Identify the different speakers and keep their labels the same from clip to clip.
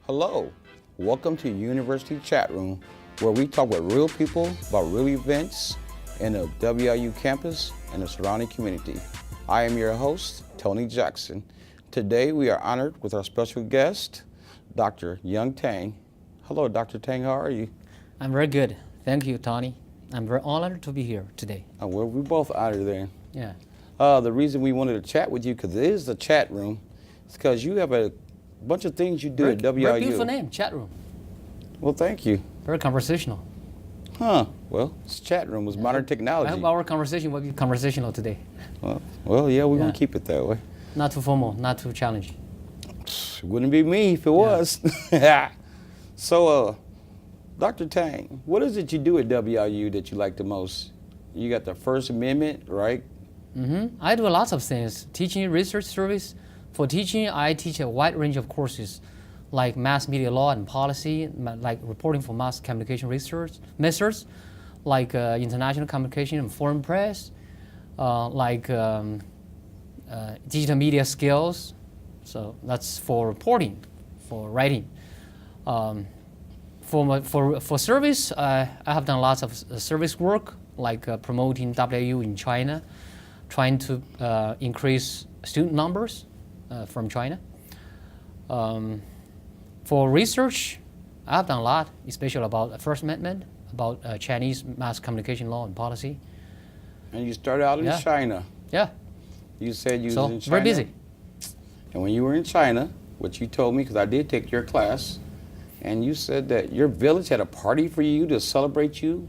Speaker 1: Hello, welcome to University Chat Room, where we talk with real people about real events in the WIU campus and the surrounding community. I am your host, Tony Jackson. Today we are honored with our special guest, Dr. Yong Tang. Hello, Dr. Tang, how are you?
Speaker 2: I'm very good. Thank you, Tony. I'm very honored to be here today.
Speaker 1: Well, we're both honored then.
Speaker 2: Yeah.
Speaker 1: The reason we wanted to chat with you, because it is the chat room, is because you have a bunch of things you do at WIU.
Speaker 2: Very beautiful name, chat room.
Speaker 1: Well, thank you.
Speaker 2: Very conversational.
Speaker 1: Huh. Well, it's chat room with modern technology.
Speaker 2: I hope our conversation will be conversational today.
Speaker 1: Well, yeah, we're going to keep it that way.
Speaker 2: Not too formal, not too challenging.
Speaker 1: It wouldn't be me if it was. So, Dr. Tang, what is it you do at WIU that you like the most? You got the First Amendment, right?
Speaker 2: I do lots of things. Teaching, research service. For teaching, I teach a wide range of courses, like mass media law and policy, like reporting for mass communication research methods, like international communication and foreign press, like digital media skills. So that's for reporting, for writing. For service, I have done lots of service work, like promoting WIU in China, trying to increase student numbers from China. For research, I have done a lot, especially about the First Amendment, about Chinese mass communication law and policy.
Speaker 1: And you started out in China.
Speaker 2: Yeah.
Speaker 1: You said you was in China.
Speaker 2: Very busy.
Speaker 1: And when you were in China, what you told me, because I did take your class, and you said that your village had a party for you to celebrate you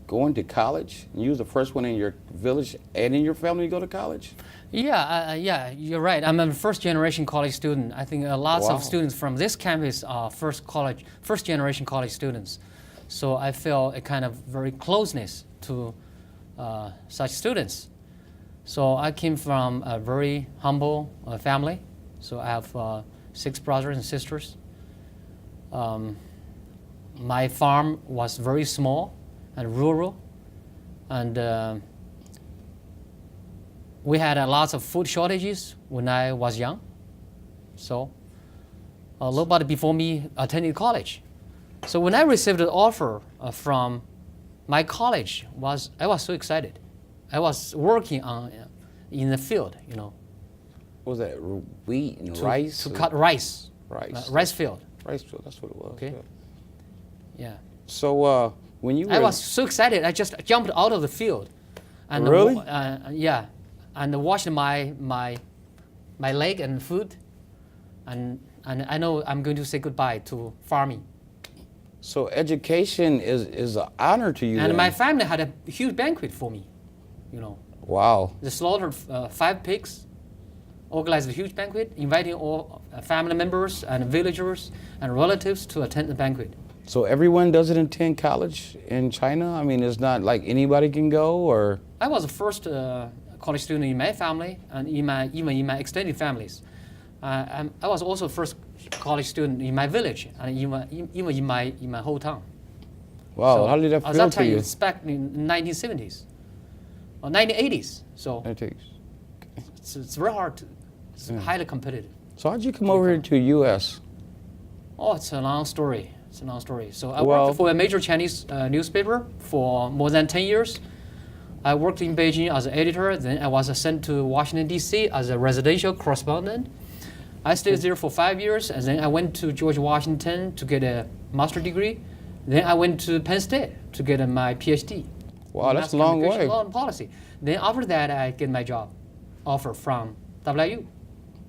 Speaker 1: going to college. And you was the first one in your village and in your family to go to college?
Speaker 2: Yeah, you're right. I'm a first-generation college student. I think lots of students from this campus are first-generation college students. So I feel a kind of very closeness to such students. So I came from a very humble family. So I have 6 brothers and sisters. My farm was very small and rural, and we had lots of food shortages when I was young. So nobody before me attended college. So when I received an offer from my college, I was so excited. I was working in the field, you know.
Speaker 1: What was that, wheat and rice?
Speaker 2: To cut rice. Rice field.
Speaker 1: Rice field, that's what it was.
Speaker 2: Okay. Yeah.
Speaker 1: So when you were...
Speaker 2: I was so excited, I just jumped out of the field. And
Speaker 1: really?
Speaker 2: Yeah. And washed my leg and foot, and I know I'm going to say goodbye to farming.
Speaker 1: So education is an honor to you.
Speaker 2: And
Speaker 1: then.
Speaker 2: my family had a huge banquet for me, you know.
Speaker 1: Wow.
Speaker 2: They slaughtered 5 pigs, organized a huge banquet, inviting all family members and villagers and relatives to attend the banquet.
Speaker 1: So everyone doesn't attend college in China? I mean, it's not like anybody can go, or?
Speaker 2: I was the first college student in my family and even in my extended families. I was also first college student in my village and even in my hometown.
Speaker 1: Wow,
Speaker 2: so
Speaker 1: how did that feel to you?
Speaker 2: At that time, it's back in 1970s or 1980s. So it's very hard. It's highly competitive.
Speaker 1: So how did you come over here to U.S.?
Speaker 2: Oh, it's a long story. So I worked for a major Chinese newspaper for more than 10 years. I worked in Beijing as an editor, then I was sent to Washington, D.C. as a residential correspondent. I stayed there for 5 years, and then I went to George Washington to get a master's degree. Then I went to Penn State to get my PhD.
Speaker 1: Wow, that's a long way.
Speaker 2: Law and policy. Then after that, I get my job offer from WIU.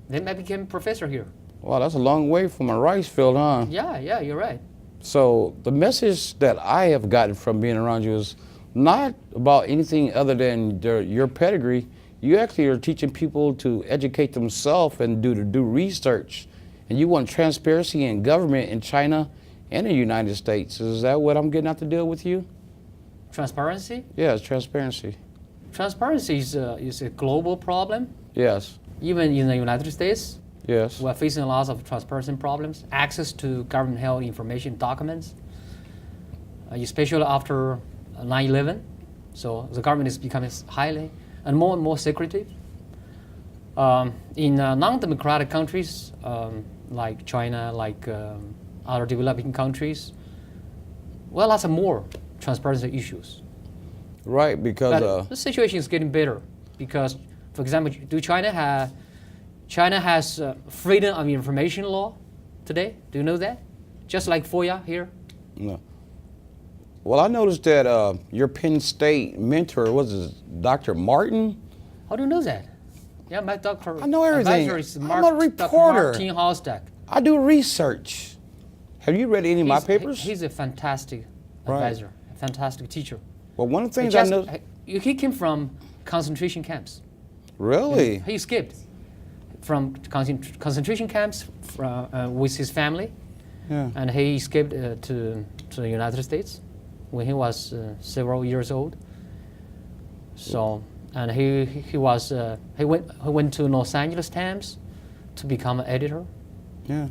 Speaker 2: Then I became professor here.
Speaker 1: Wow, that's a long way from a rice field, huh?
Speaker 2: Yeah, you're right.
Speaker 1: So the message that I have gotten from being around you is not about anything other than your pedigree. You actually are teaching people to educate themselves and do research. And you want transparency in government in China and the United States. Is that what I'm getting out to deal with you?
Speaker 2: Transparency?
Speaker 1: Yes, transparency.
Speaker 2: Transparency is a global problem.
Speaker 1: Yes.
Speaker 2: Even in the United States.
Speaker 1: Yes.
Speaker 2: We're facing lots of transparency problems, access to government-held information documents, especially after 9/11. So the government is becoming highly and more secretive. In non-democratic countries, like China, like other developing countries. Well, lots of more transparency issues.
Speaker 1: Right, because
Speaker 2: But the situation is getting better because, for example, China has freedom of information law today. Do you know that? Just like FOIA here.
Speaker 1: no. Well, I noticed that your Penn State mentor was Dr. Martin.
Speaker 2: How do you know that? Yeah, my doctor.
Speaker 1: I know everything.
Speaker 2: Advisor is
Speaker 1: I'm
Speaker 2: Mark,
Speaker 1: a reporter.
Speaker 2: Dr. Martin Hallstatt.
Speaker 1: I do research. Have you read any of my papers?
Speaker 2: He's a fantastic advisor, a fantastic teacher.
Speaker 1: Well, one of the things I know.
Speaker 2: He came from concentration camps.
Speaker 1: Really?
Speaker 2: He escaped from concentration camps with his family, and he escaped to the United States when he was several years old. So, and he went to Los Angeles Times to become an editor.
Speaker 1: Yeah.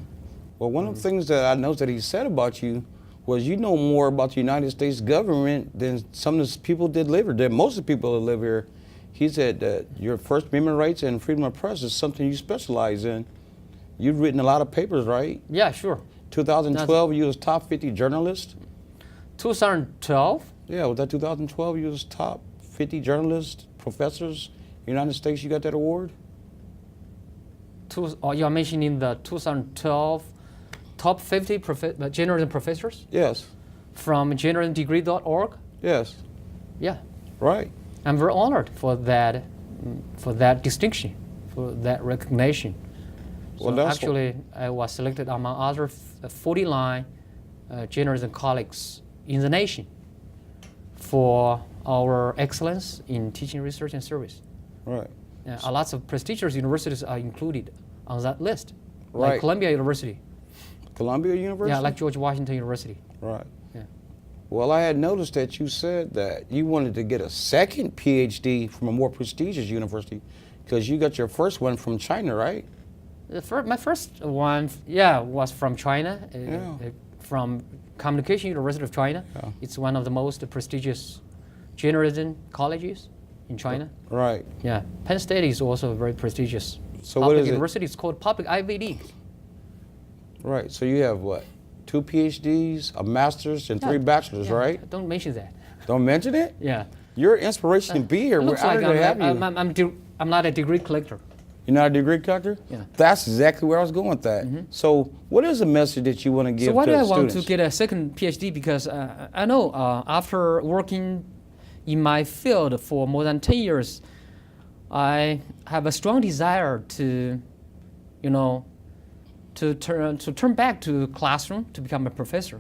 Speaker 1: Well, one of the things that I noticed that he said about you was you know more about the United States government than some of the people that live here, than most of the people that live here. He said that your First Amendment rights and freedom of press is something you specialize in. You've written a lot of papers, right?
Speaker 2: Yeah, sure.
Speaker 1: 2012, you was top 50 journalist.
Speaker 2: 2012?
Speaker 1: Yeah, was that 2012? You was top 50 journalists, professors, United States. You got that award?
Speaker 2: You're mentioning the 2012 top 50 journalism professors
Speaker 1: Yes.
Speaker 2: from journalismdegree.org?
Speaker 1: Yes.
Speaker 2: Yeah.
Speaker 1: Right.
Speaker 2: I'm very honored for that distinction, for that recognition.
Speaker 1: Well,
Speaker 2: So actually, I was selected among other 49 journalism colleagues in the nation for our excellence in teaching, research, and service.
Speaker 1: Right.
Speaker 2: Lots of prestigious universities are included on that list,
Speaker 1: Right.
Speaker 2: like Columbia University.
Speaker 1: Columbia University?
Speaker 2: Yeah, like George Washington University.
Speaker 1: Right.
Speaker 2: Yeah.
Speaker 1: Well, I had noticed that you said that you wanted to get a second PhD from a more prestigious university because you got your first one from China, right?
Speaker 2: My first one, was from China, from Communication University of China.
Speaker 1: Yeah.
Speaker 2: It's one of the most prestigious journalism colleges in China.
Speaker 1: Right.
Speaker 2: Yeah, Penn State is also very prestigious.
Speaker 1: So
Speaker 2: public
Speaker 1: what is
Speaker 2: university. It's called Public Ivy League.
Speaker 1: Right. So you have what? 2 PhDs, a master's, and 3 bachelors,
Speaker 2: Yeah,
Speaker 1: right?
Speaker 2: Don't mention that.
Speaker 1: Don't mention it?
Speaker 2: Yeah.
Speaker 1: You're an inspiration to be here.
Speaker 2: It
Speaker 1: We're
Speaker 2: looks like
Speaker 1: honored to have you.
Speaker 2: I'm not a degree collector.
Speaker 1: You're not a degree collector?
Speaker 2: Yeah.
Speaker 1: That's exactly where I was going with that. So what is the message that you want to give to
Speaker 2: So why
Speaker 1: the
Speaker 2: do I
Speaker 1: students?
Speaker 2: want to get a second PhD? Because I know after working in my field for more than 10 years, I have a strong desire to, to turn back to classroom to become a professor.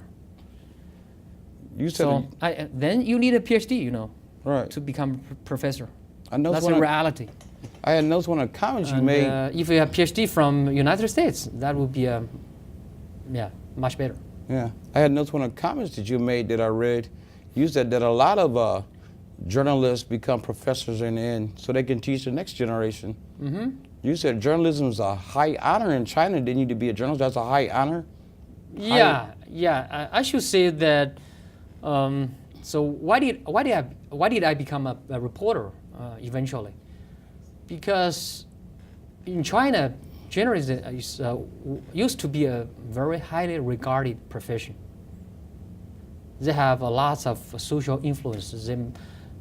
Speaker 1: You said
Speaker 2: So then you need a PhD,
Speaker 1: right.
Speaker 2: to become a professor.
Speaker 1: I know
Speaker 2: That's a reality.
Speaker 1: I had noticed one of the comments you
Speaker 2: And,
Speaker 1: made.
Speaker 2: if you have PhD from United States, that would be much better.
Speaker 1: Yeah, I had noticed one of the comments that you made that I read. You said that a lot of journalists become professors in the end so they can teach the next generation.
Speaker 2: Mm-hmm.
Speaker 1: You said journalism is a high honor in China. They need to be a journalist. That's a high honor.
Speaker 2: Yeah. I should say that. So why did I become a reporter eventually? Because in China, journalism used to be a very highly regarded profession. They have lots of social influence.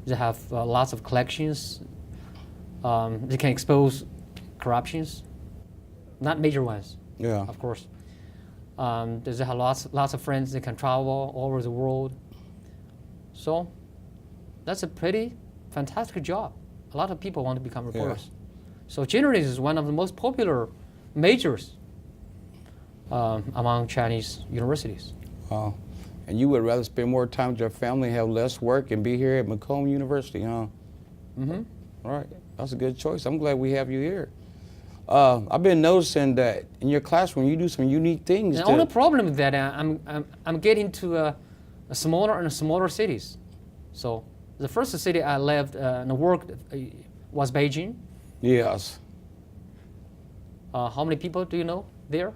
Speaker 2: They have lots of collections. They can expose corruptions, not major ones,
Speaker 1: Yeah.
Speaker 2: of course. They have lots of friends. They can travel all over the world. So that's a pretty fantastic job. A lot of people want to become reporters.
Speaker 1: Yeah.
Speaker 2: So journalism is one of the most popular majors among Chinese universities.
Speaker 1: Wow. And you would rather spend more time with your family, have less work, and be here at Macomb University, huh?
Speaker 2: Mm-hmm.
Speaker 1: All right. That's a good choice. I'm glad we have you here. I've been noticing that in your classroom you do some unique things.
Speaker 2: The only problem is that I'm getting to a smaller and smaller cities. So the first city I lived and worked was Beijing.
Speaker 1: Yes.
Speaker 2: How many people do you know there?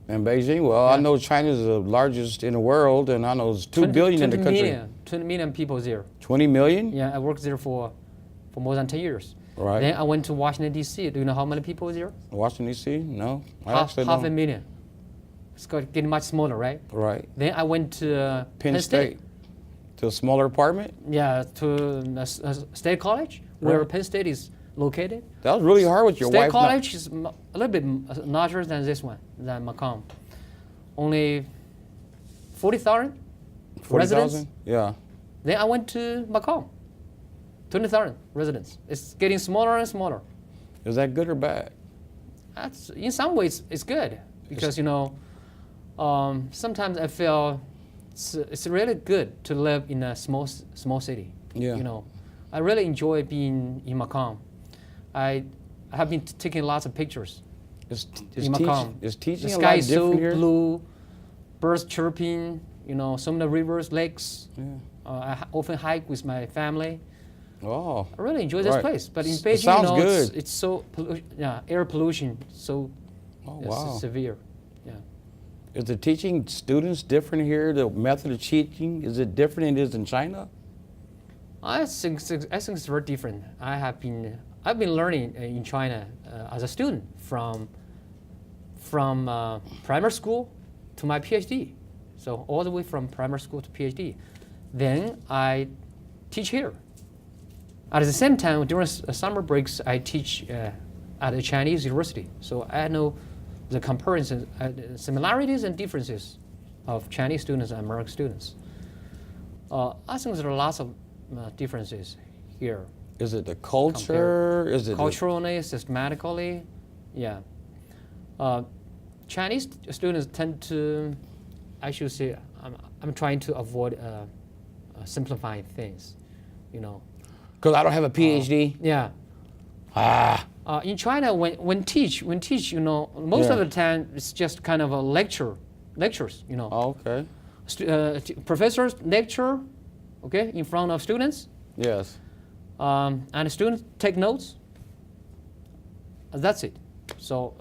Speaker 1: In Beijing? Well, I know China is the largest in the world, and I know there's 2 billion in the country.
Speaker 2: 20 million people there.
Speaker 1: 20 million?
Speaker 2: Yeah, I worked there for more than 10 years.
Speaker 1: Right.
Speaker 2: Then I went to Washington, D.C. Do you know how many people there?
Speaker 1: Washington, D.C.? No. I
Speaker 2: Half
Speaker 1: actually
Speaker 2: a
Speaker 1: don't.
Speaker 2: million. it's getting much smaller, right?
Speaker 1: Right.
Speaker 2: Then I went to
Speaker 1: Penn State. To a smaller apartment?
Speaker 2: Yeah, to State College, where Penn State is located.
Speaker 1: That was really hard with your
Speaker 2: State
Speaker 1: wife.
Speaker 2: College is a little bit larger than this one, than Macomb. Only 40,000 residents.
Speaker 1: Yeah.
Speaker 2: Then I went to Macomb, 20,000 residents. It's getting smaller and smaller.
Speaker 1: Is that good or bad?
Speaker 2: That's, in some ways, it's good because sometimes I feel it's really good to live in a small city.
Speaker 1: Yeah.
Speaker 2: I really enjoy being in Macomb. I have been taking lots of pictures in Macomb.
Speaker 1: Is teaching
Speaker 2: the
Speaker 1: a
Speaker 2: sky
Speaker 1: lot
Speaker 2: is so
Speaker 1: different here?
Speaker 2: blue, birds chirping. So many rivers, lakes.
Speaker 1: Yeah.
Speaker 2: I often hike with my family.
Speaker 1: Oh.
Speaker 2: I really enjoy this place. But in
Speaker 1: It
Speaker 2: Beijing,
Speaker 1: sounds good.
Speaker 2: it's so air pollution so severe. Yeah.
Speaker 1: Is the teaching students different here? The method of teaching, is it different than it is in China?
Speaker 2: I think it's very different. I've been learning in China as a student from primary school to my PhD. So all the way from primary school to PhD. Then I teach here. At the same time, during summer breaks, I teach at a Chinese university. So I know the comparison, similarities and differences of Chinese students and American students. I think there are lots of differences here.
Speaker 1: Is it the culture? Is it
Speaker 2: culturally, systematically? Yeah. Chinese students tend to, I should say, I'm trying to avoid simplifying things,
Speaker 1: Because I don't have a PhD?
Speaker 2: Yeah. In China, when teach, most of the time it's just kind of a lectures,
Speaker 1: Oh, okay.
Speaker 2: Professors lecture, okay, in front of students,
Speaker 1: Yes.
Speaker 2: and students take notes. That's it. So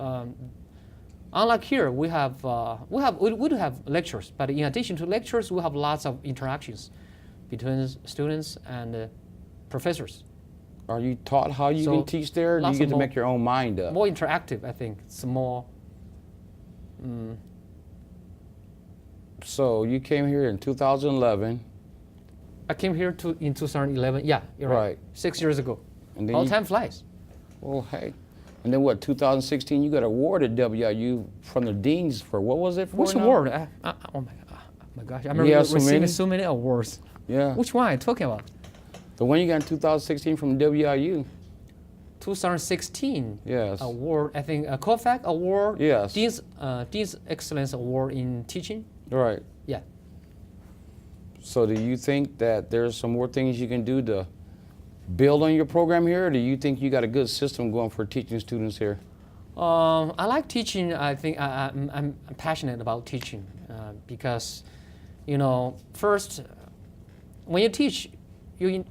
Speaker 2: unlike here, we do have lectures, but in addition to lectures, we have lots of interactions between students and professors.
Speaker 1: Are you taught how you can teach there, or do you get to make your own mind up?
Speaker 2: More interactive, I think. It's more.
Speaker 1: So you came here in 2011.
Speaker 2: I came here in 2011. Yeah, you're right. 6 years ago.
Speaker 1: And then
Speaker 2: All time flies.
Speaker 1: Well, hey. And then what, 2016, you got awarded WIU from the deans for, what was it for?
Speaker 2: Which
Speaker 1: now?
Speaker 2: award? Oh my gosh, I remember receiving so many awards.
Speaker 1: Yeah.
Speaker 2: Which one are you talking about?
Speaker 1: The one you got in 2016 from WIU.
Speaker 2: 2016
Speaker 1: Yes.
Speaker 2: award, I think a COFAC award.
Speaker 1: Yes.
Speaker 2: Dean's Excellence Award in Teaching.
Speaker 1: Right.
Speaker 2: Yeah.
Speaker 1: So do you think that there's some more things you can do to build on your program here, or do you think you got a good system going for teaching students here?
Speaker 2: I like teaching. I think I'm passionate about teaching because, first, when you teach, you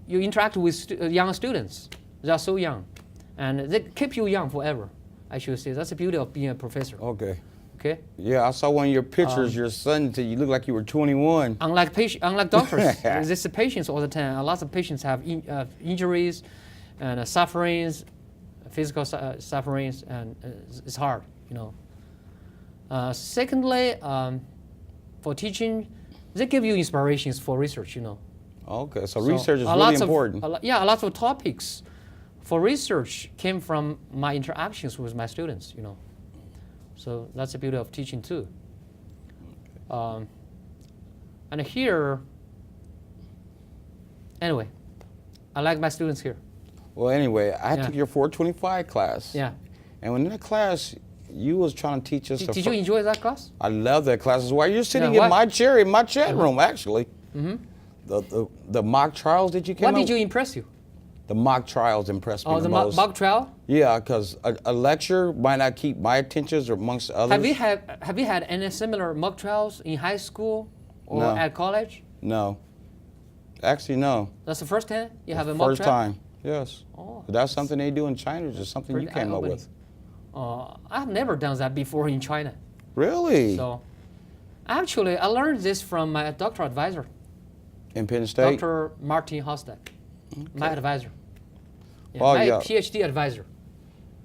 Speaker 2: interact with young students. They are so young, and they keep you young forever. I should say that's the beauty of being a professor.
Speaker 1: Okay.
Speaker 2: Okay.
Speaker 1: Yeah, I saw one of your pictures. Your son, you look like you were 21.
Speaker 2: Unlike doctors, there's patients all the time. A lot of patients have injuries and sufferings, physical sufferings, and it's hard, Secondly, for teaching, they give you inspirations for research,
Speaker 1: Okay, so research is really important.
Speaker 2: A lot of topics for research came from my interactions with my students, So that's the beauty of teaching too. And here, anyway, I like my students here.
Speaker 1: Well, anyway, I took your 425 class.
Speaker 2: Yeah.
Speaker 1: And in that class, you was trying to teach us.
Speaker 2: Did you enjoy that class?
Speaker 1: I love that class. That's why you're sitting in my chair in my chat room, actually. The mock trials that you came up with.
Speaker 2: What did you impress you?
Speaker 1: The mock trials impressed me the most.
Speaker 2: Mock trial?
Speaker 1: Yeah, because a lecture might not keep my attention or amongst others.
Speaker 2: Have you had any similar mock trials in high school or
Speaker 1: No.
Speaker 2: at college?
Speaker 1: No. Actually, no.
Speaker 2: That's the first time you have a mock
Speaker 1: First
Speaker 2: trial?
Speaker 1: time, yes.
Speaker 2: Oh,
Speaker 1: That's something they do in China, or just something you
Speaker 2: pretty
Speaker 1: came up
Speaker 2: eye-opening.
Speaker 1: with?
Speaker 2: I've never done that before in China.
Speaker 1: Really?
Speaker 2: So, actually, I learned this from my doctoral advisor,
Speaker 1: In Penn State?
Speaker 2: Dr. Martin Hostek, my advisor. Yeah,
Speaker 1: Oh,
Speaker 2: my
Speaker 1: yeah.
Speaker 2: PhD advisor.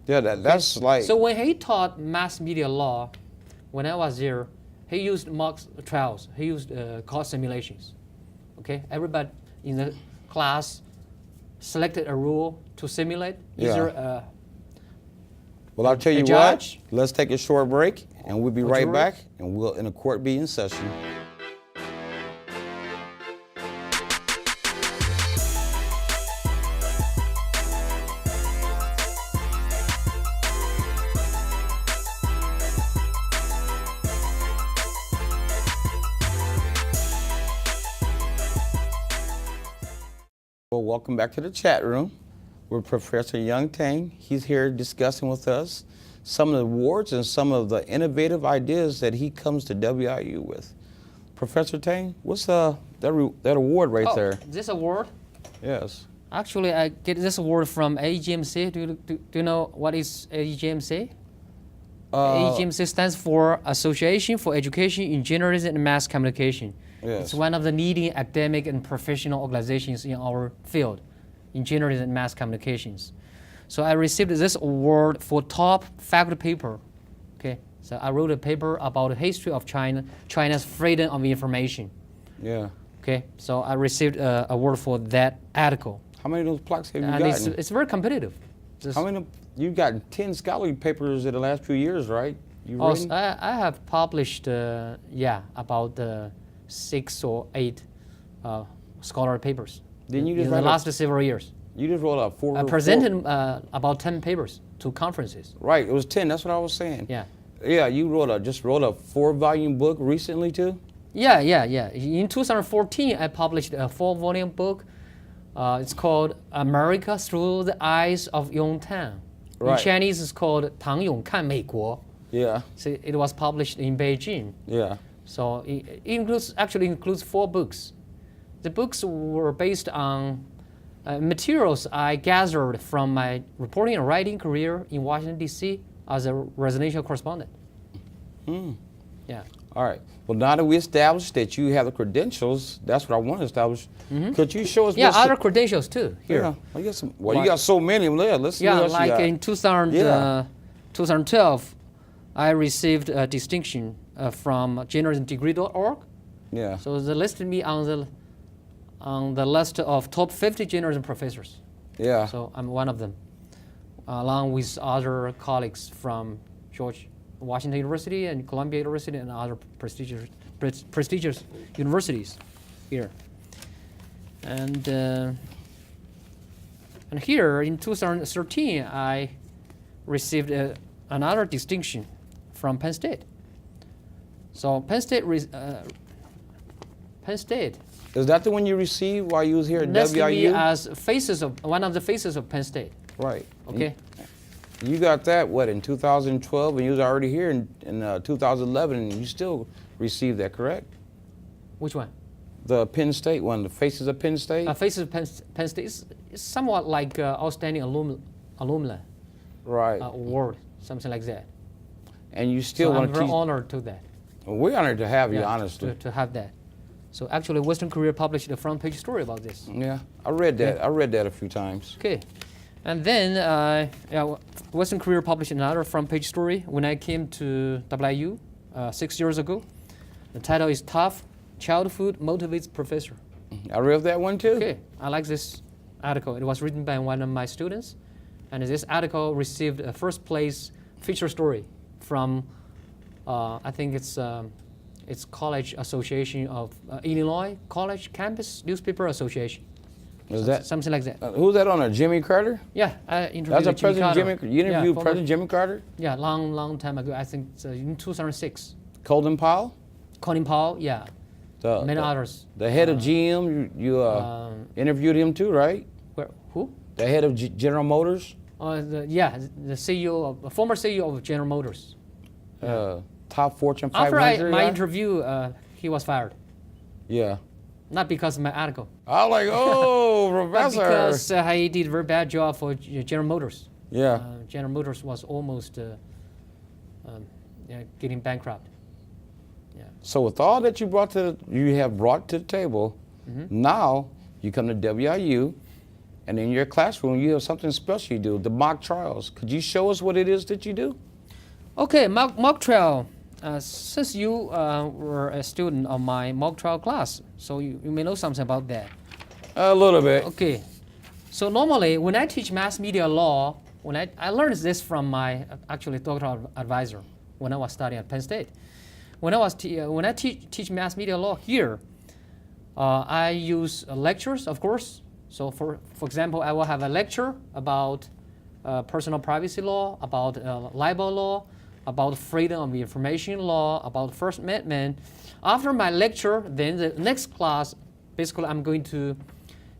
Speaker 1: Yeah, that's like...
Speaker 2: So when he taught mass media law when I was there, he used mock trials. He used cost simulations. Okay, everybody in the class selected a rule to simulate.
Speaker 1: Yeah. Well, I'll tell you what,
Speaker 2: judge.
Speaker 1: let's take a short break and we'll be right
Speaker 2: jury.
Speaker 1: back and we'll in a court be in session. Well, welcome back to the chat room. We're Professor Yong Tang. He's here discussing with us some of the awards and some of the innovative ideas that he comes to WIU with. Professor Tang, what's that award right there?
Speaker 2: This award?
Speaker 1: Yes.
Speaker 2: Actually, I get this award from AGMC. Do you know what is AGMC? AGMC stands for Association for Education in Journalism and Mass Communication.
Speaker 1: Yes.
Speaker 2: It's one of the leading academic and professional organizations in our field, in journalism and mass communications. So I received this award for top faculty paper. Okay, so I wrote a paper about the history of China's freedom of information.
Speaker 1: Yeah.
Speaker 2: Okay, so I received an award for that article.
Speaker 1: How many of those plaques have you
Speaker 2: And
Speaker 1: gotten?
Speaker 2: it's very competitive.
Speaker 1: How many? You've gotten 10 scholarly papers in the last few years, right? You've written?
Speaker 2: I have published, about 6 or 8 scholarly papers
Speaker 1: Then you
Speaker 2: in
Speaker 1: just
Speaker 2: the
Speaker 1: write
Speaker 2: last several years.
Speaker 1: You just wrote up four.
Speaker 2: I presented about 10 papers to conferences.
Speaker 1: Right, it was 10. That's what I was saying.
Speaker 2: Yeah.
Speaker 1: Yeah, you just wrote a 4-volume book recently too.
Speaker 2: Yeah. In 2014, I published a 4-volume book. It's called America Through the Eyes of Yong Tang.
Speaker 1: Right.
Speaker 2: In Chinese, it's called 唐永看美国.
Speaker 1: Yeah.
Speaker 2: So it was published in Beijing.
Speaker 1: Yeah.
Speaker 2: So it includes 4 books. The books were based on materials I gathered from my reporting and writing career in Washington, D.C. as a residential correspondent. Yeah.
Speaker 1: All right. Well, now that we established that you have the credentials, that's what I want to establish. Could you show us?
Speaker 2: Yeah, other credentials too here.
Speaker 1: Yeah. I guess. Well, you got so many of them there. Let's see what else you
Speaker 2: like
Speaker 1: got.
Speaker 2: in 2012, I received a distinction from journalismdegree.org.
Speaker 1: Yeah.
Speaker 2: So they listed me on the list of top 50 journalism professors.
Speaker 1: Yeah.
Speaker 2: So I'm one of them, along with other colleagues from Washington University and Columbia University and other prestigious universities here. And here in 2013, I received another distinction from Penn State. So Penn State.
Speaker 1: Is that the one you received while you was here at
Speaker 2: listed me
Speaker 1: WIU?
Speaker 2: as one of the faces of Penn State.
Speaker 1: Right.
Speaker 2: Okay.
Speaker 1: You got that, in 2012, and you was already here in 2011, and you still received that, correct?
Speaker 2: Which one?
Speaker 1: The Penn State one, the Faces of Penn State?
Speaker 2: Faces of Penn State is somewhat like Outstanding Alumni
Speaker 1: Right.
Speaker 2: Award, something like that.
Speaker 1: And you still
Speaker 2: So
Speaker 1: want
Speaker 2: I'm
Speaker 1: to
Speaker 2: very
Speaker 1: teach?
Speaker 2: honored to that.
Speaker 1: Well, we're honored to have you,
Speaker 2: Yeah,
Speaker 1: honestly.
Speaker 2: to have that. So actually, Western Career published a front page story about this.
Speaker 1: Yeah, I read that. I read that a few times.
Speaker 2: Okay. And then Western Career published another front page story when I came to WIU 6 years ago. The title is Tough Childhood Motivates Professor.
Speaker 1: I read that one too.
Speaker 2: Okay, I like this article. It was written by one of my students, and this article received a first place feature story from I think it's College Association of Illinois College Campus Newspaper Association.
Speaker 1: Was that
Speaker 2: something like that?
Speaker 1: Who's that on there? Jimmy Carter?
Speaker 2: Yeah, I interviewed
Speaker 1: That's a
Speaker 2: Jimmy
Speaker 1: President
Speaker 2: Carter.
Speaker 1: Jimmy. You interviewed
Speaker 2: former-
Speaker 1: President Jimmy Carter?
Speaker 2: Yeah, long time ago. I think it's, in 2006.
Speaker 1: Colin Powell?
Speaker 2: Colin Powell, yeah, many others.
Speaker 1: The head of GM. You interviewed him too, right?
Speaker 2: Who?
Speaker 1: The head of General Motors.
Speaker 2: The CEO, former CEO of General Motors.
Speaker 1: Top Fortune
Speaker 2: After
Speaker 1: 500.
Speaker 2: my
Speaker 1: guy?
Speaker 2: interview, he was fired.
Speaker 1: Yeah.
Speaker 2: Not because of my article,
Speaker 1: I was like, oh,
Speaker 2: but
Speaker 1: Professor.
Speaker 2: because he did a very bad job for General Motors.
Speaker 1: Yeah.
Speaker 2: General Motors was almost getting bankrupt. Yeah.
Speaker 1: So with all that you have brought to the table, now you come to WIU, and in your classroom you have something special you do, the mock trials. Could you show us what it is that you do?
Speaker 2: Okay, mock trial. Since you were a student of my mock trial class, so you may know something about that.
Speaker 1: A little bit.
Speaker 2: Okay. So normally, when I teach mass media law, when I learned this from my actually doctoral advisor when I was studying at Penn State. When I teach mass media law here, I use lectures, of course. So for example, I will have a lecture about personal privacy law, about libel law, about freedom of information law, about First Amendment. After my lecture, then the next class, basically I'm going to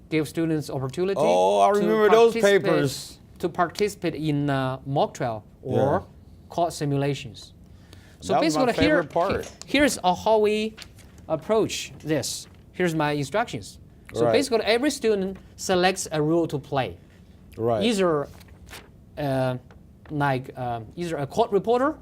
Speaker 2: give students opportunity.
Speaker 1: Oh, I remember those papers.
Speaker 2: To participate in mock trial or court simulations. So
Speaker 1: that was my
Speaker 2: basically
Speaker 1: favorite part.
Speaker 2: Here's how we approach this. Here's my instructions. So basically every student selects a role to play.
Speaker 1: Right.
Speaker 2: Either either a court reporter,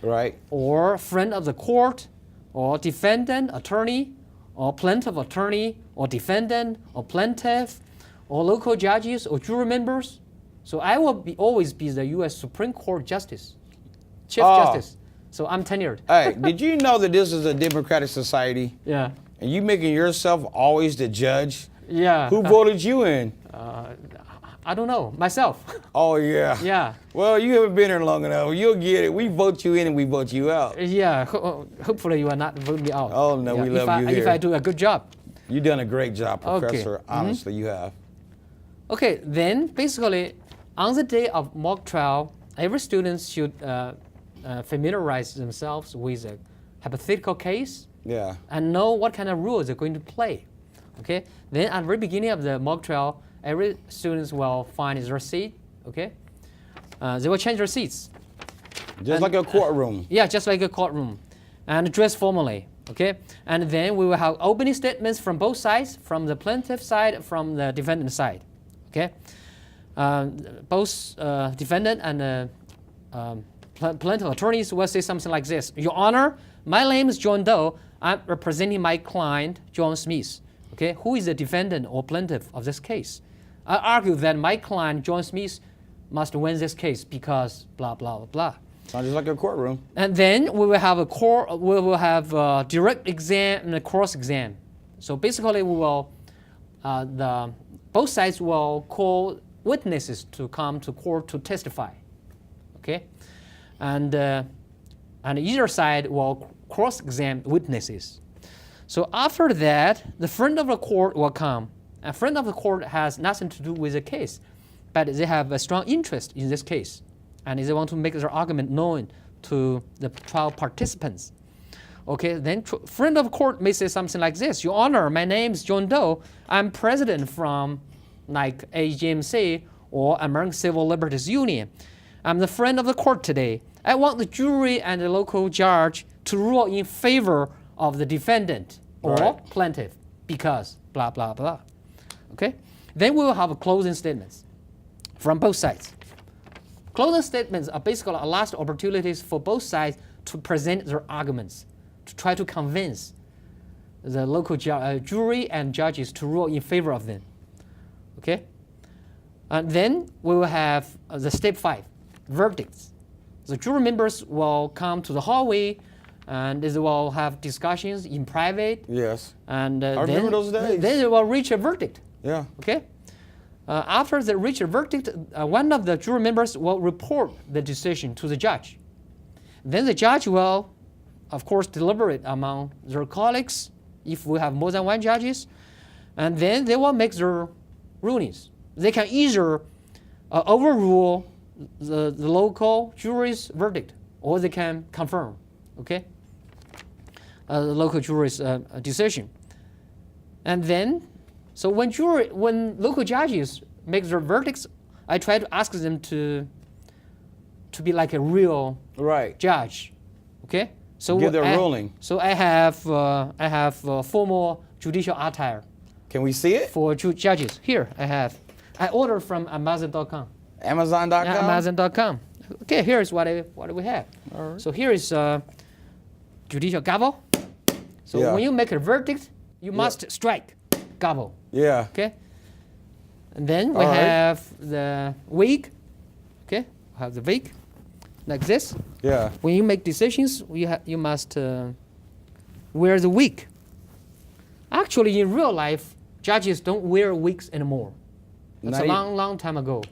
Speaker 1: right,
Speaker 2: or friend of the court, or defendant, attorney, or plaintiff attorney, or defendant, or plaintiff, or local judges, or jury members. So I will always be the U.S. Supreme Court Justice, Chief Justice. So I'm tenured.
Speaker 1: Hey, did you know that this is a democratic society?
Speaker 2: Yeah.
Speaker 1: And you making yourself always the judge?
Speaker 2: Yeah.
Speaker 1: Who voted you in?
Speaker 2: I don't know, myself.
Speaker 1: Oh, yeah.
Speaker 2: Yeah.
Speaker 1: Well, you haven't been here long enough. You'll get it. We vote you in and we vote you out.
Speaker 2: Yeah, hopefully you are not voting me out.
Speaker 1: Oh, no, we love you here.
Speaker 2: If I do a good job.
Speaker 1: You've done a great job, Professor.
Speaker 2: Okay.
Speaker 1: Honestly, you have.
Speaker 2: Okay, then basically, on the day of mock trial, every student should familiarize themselves with a hypothetical case and know what kind of rules they're going to play. Okay, then at the very beginning of the mock trial, every student will find their seat. Okay, they will change their seats.
Speaker 1: Just like a courtroom.
Speaker 2: Yeah, just like a courtroom, and dress formally. Okay, and then we will have opening statements from both sides, from the plaintiff side, from the defendant side. Okay, both defendant and plaintiff attorneys will say something like this: Your Honor, my name is John Doe. I'm representing my client, John Smith. Okay, who is the defendant or plaintiff of this case? I argue that my client, John Smith, must win this case because blah blah blah.
Speaker 1: Sounds just like a courtroom.
Speaker 2: And then we will have a direct exam and a cross exam. So basically, we will both sides will call witnesses to come to court to testify. Okay, and either side will cross examine witnesses. So after that, the friend of the court will come. A friend of the court has nothing to do with the case, but they have a strong interest in this case, and they want to make their argument known to the trial participants. Okay, then friend of court may say something like this: Your Honor, my name is John Doe. I'm president from like AGMC or American Civil Liberties Union. I'm the friend of the court today. I want the jury and the local judge to rule in favor of the defendant or plaintiff because blah, blah, blah. Okay? Then we will have closing statements from both sides. Closing statements are basically last opportunities for both sides to present their arguments, to try to convince the local jury and judges to rule in favor of them. Okay? And then we will have the step 5, verdicts. The jury members will come to the hallway and they will have discussions in private.
Speaker 1: Yes.
Speaker 2: And
Speaker 1: I remember those days.
Speaker 2: Then they will reach a verdict.
Speaker 1: Yeah.
Speaker 2: Okay? After they reach a verdict, one of the jury members will report the decision to the judge. Then the judge will, of course, deliberate among their colleagues if we have more than one judges, and then they will make their rulings. They can either overrule the local jury's verdict, or they can confirm, okay, the local jury's decision. And then, so when local judges make their verdicts, I try to ask them to be like a real judge, okay? So
Speaker 1: give their ruling.
Speaker 2: So I have formal judicial attire.
Speaker 1: Can we see it?
Speaker 2: For judges. Here I have. I ordered from Amazon.com.
Speaker 1: Amazon.com?
Speaker 2: Yeah, Amazon.com. Okay, here's what we have.
Speaker 1: All right.
Speaker 2: So here is judicial gavel. So when you make a verdict, you must strike gavel.
Speaker 1: Yeah.
Speaker 2: Okay. And then we have the wig. Okay, we have the wig. like this.
Speaker 1: Yeah.
Speaker 2: When you make decisions, you must wear the wig. Actually, in real life, judges don't wear wigs anymore. That's a long time ago.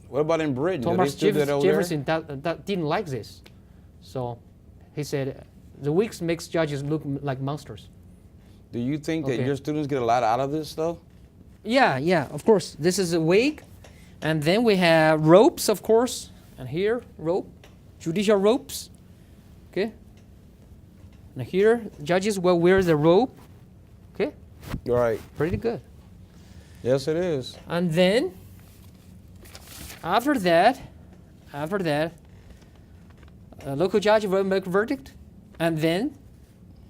Speaker 1: What about in Britain?
Speaker 2: Thomas
Speaker 1: Do they still do that over
Speaker 2: Jefferson that didn't like this. So he said, the wigs makes judges look like monsters.
Speaker 1: Do you think that your students get a lot out of this, though?
Speaker 2: Yeah, of course. This is a wig. And then we have ropes, of course. And here, rope, judicial ropes. Okay. And here, judges will wear the rope. Okay.
Speaker 1: Right.
Speaker 2: Pretty good.
Speaker 1: Yes, it is.
Speaker 2: And then, after that, a local judge will make a verdict. And then,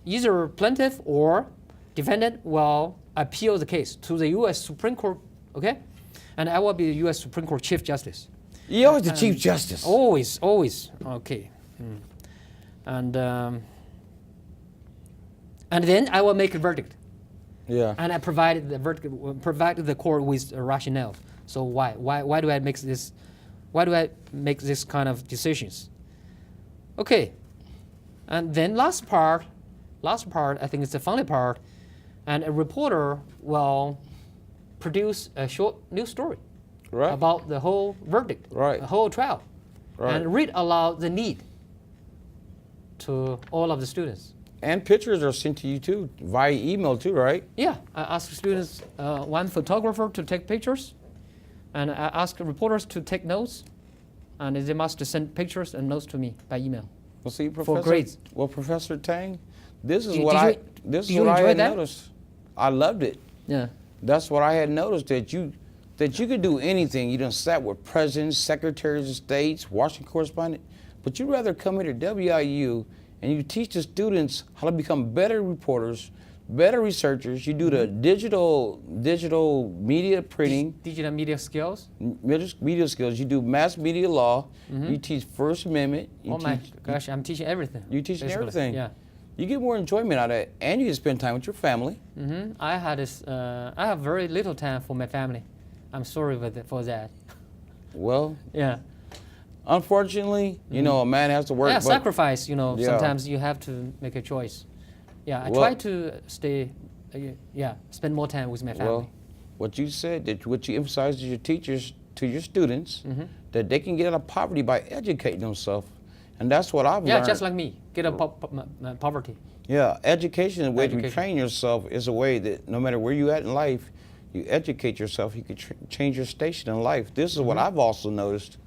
Speaker 2: either plaintiff or defendant will appeal the case to the U.S. Supreme Court, okay? And I will be the U.S. Supreme Court Chief Justice.
Speaker 1: You're always the Chief Justice.
Speaker 2: Always, okay. And then I will make a verdict.
Speaker 1: Yeah.
Speaker 2: And I provided the verdict, provided the court with a rationale. So why do I make this? Why do I make this kind of decisions? Okay. And then last part, I think it's the funny part, and a reporter will produce a short news story about the whole verdict, the whole trial, and read aloud the need to all of the students. And
Speaker 1: pictures are sent to you too, via email too, right?
Speaker 2: Yeah, I ask students, one photographer to take pictures, and I ask reporters to take notes, and they must send pictures and notes to me by email.
Speaker 1: Well, see,
Speaker 2: for grades.
Speaker 1: Well, Professor Tang, this is what I had noticed. I loved it.
Speaker 2: Yeah.
Speaker 1: That's what I had noticed, that you could do anything. You done sat with presidents, secretaries of states, Washington correspondent, but you'd rather come here to WIU and you teach the students how to become better reporters, better researchers. You do the digital media printing.
Speaker 2: Digital media skills?
Speaker 1: Media skills. You do mass media law. You teach First Amendment.
Speaker 2: My gosh, I'm teaching everything.
Speaker 1: You're teaching
Speaker 2: basically.
Speaker 1: everything.
Speaker 2: Yeah.
Speaker 1: You get more enjoyment out of it, and you can spend time with your family.
Speaker 2: I have very little time for my family. I'm sorry for that.
Speaker 1: Well.
Speaker 2: Yeah.
Speaker 1: Unfortunately, you know, a man has to work.
Speaker 2: Yeah, sacrifice, you know, sometimes you have to make a choice. Yeah, I try to spend more time with my family.
Speaker 1: Well, what you said, what you emphasize to your teachers, to your students, that they can get out of poverty by educating themselves. And that's what I've learned.
Speaker 2: Yeah, just like me, get out of poverty.
Speaker 1: Yeah, education is a way to retrain yourself, is a way that no matter where you're at in life, you educate yourself, you can change your station in life. This is what I've also noticed.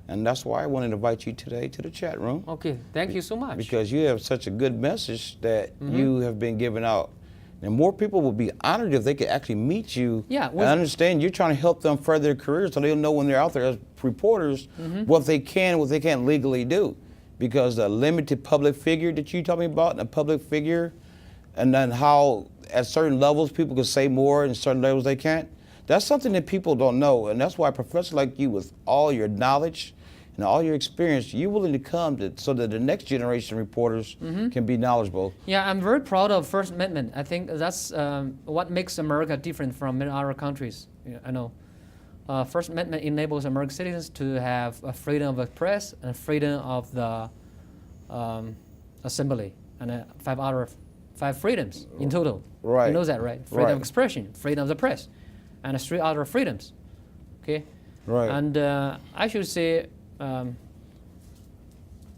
Speaker 1: And that's why I wanted to invite you today to the chat room.
Speaker 2: Okay, thank you so much.
Speaker 1: Because you have such a good message that you have been giving out. And more people would be honored if they could actually meet you and understand you're trying to help them further their careers so they'll know when they're out there as reporters what they can't legally do. Because the limited public figure that you're talking about, and a public figure, and then how at certain levels people can say more and certain levels they can't, that's something that people don't know. And that's why a professor like you, with all your knowledge and all your experience, you're willing to come so that the next generation reporters can be knowledgeable.
Speaker 2: Yeah, I'm very proud of First Amendment. I think that's what makes America different from many other countries. I know. First Amendment enables American citizens to have a freedom of the press and freedom of the assembly, and five freedoms in total.
Speaker 1: Right.
Speaker 2: You know that, right? Freedom of expression, freedom of the press, and 3 other freedoms. Okay.
Speaker 1: Right.
Speaker 2: And I should say,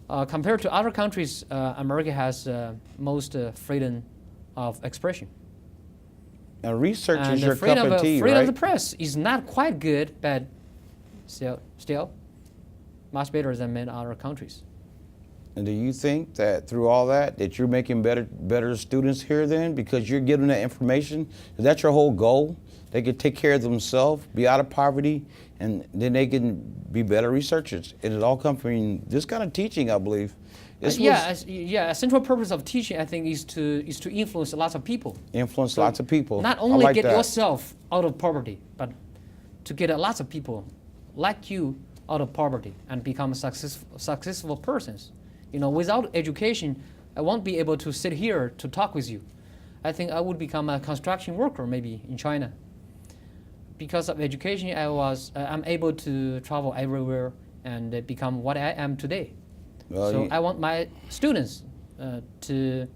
Speaker 2: compared to other countries, America has most freedom of expression.
Speaker 1: And research is your cup of tea, right?
Speaker 2: Freedom of the press is not quite good, but still much better than many other countries.
Speaker 1: And do you think that through all that you're making better students here then, because you're giving that information? Is that your whole goal? They can take care of themselves, be out of poverty, and then they can be better researchers. And it all comes from this kind of teaching, I believe.
Speaker 2: A central purpose of teaching, I think, is to influence lots of people.
Speaker 1: Influence lots of people.
Speaker 2: Not only get yourself out of poverty, but to get lots of people like you out of poverty and become successful persons. You know, without education, I won't be able to sit here to talk with you. I think I would become a construction worker maybe in China. Because of education, I'm able to travel everywhere and become what I am today.
Speaker 1: Well,
Speaker 2: So I want my students to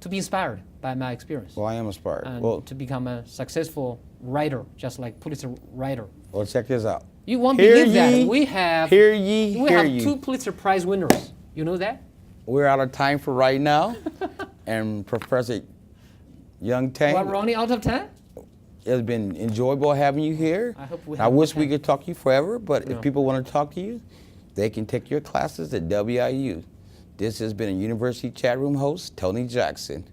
Speaker 2: be inspired by my experience.
Speaker 1: Well, I am inspired.
Speaker 2: And
Speaker 1: Well,
Speaker 2: to become a successful writer, just like Pulitzer writer.
Speaker 1: well, check this out.
Speaker 2: You won't
Speaker 1: Hear
Speaker 2: believe that
Speaker 1: ye,
Speaker 2: we have
Speaker 1: hear ye,
Speaker 2: we
Speaker 1: hear
Speaker 2: have
Speaker 1: ye.
Speaker 2: 2 Pulitzer Prize winners. You know that?
Speaker 1: We're out of time for right now. And Professor Yong Tang,
Speaker 2: Well, we're only out of 10.
Speaker 1: it's been enjoyable having you here.
Speaker 2: I hope we
Speaker 1: I
Speaker 2: have
Speaker 1: wish we
Speaker 2: 10.
Speaker 1: could talk to you forever, but
Speaker 2: Yeah.
Speaker 1: if people want to talk to you, they can take your classes at WIU. This has been a University Chat Room host, Tony Jackson.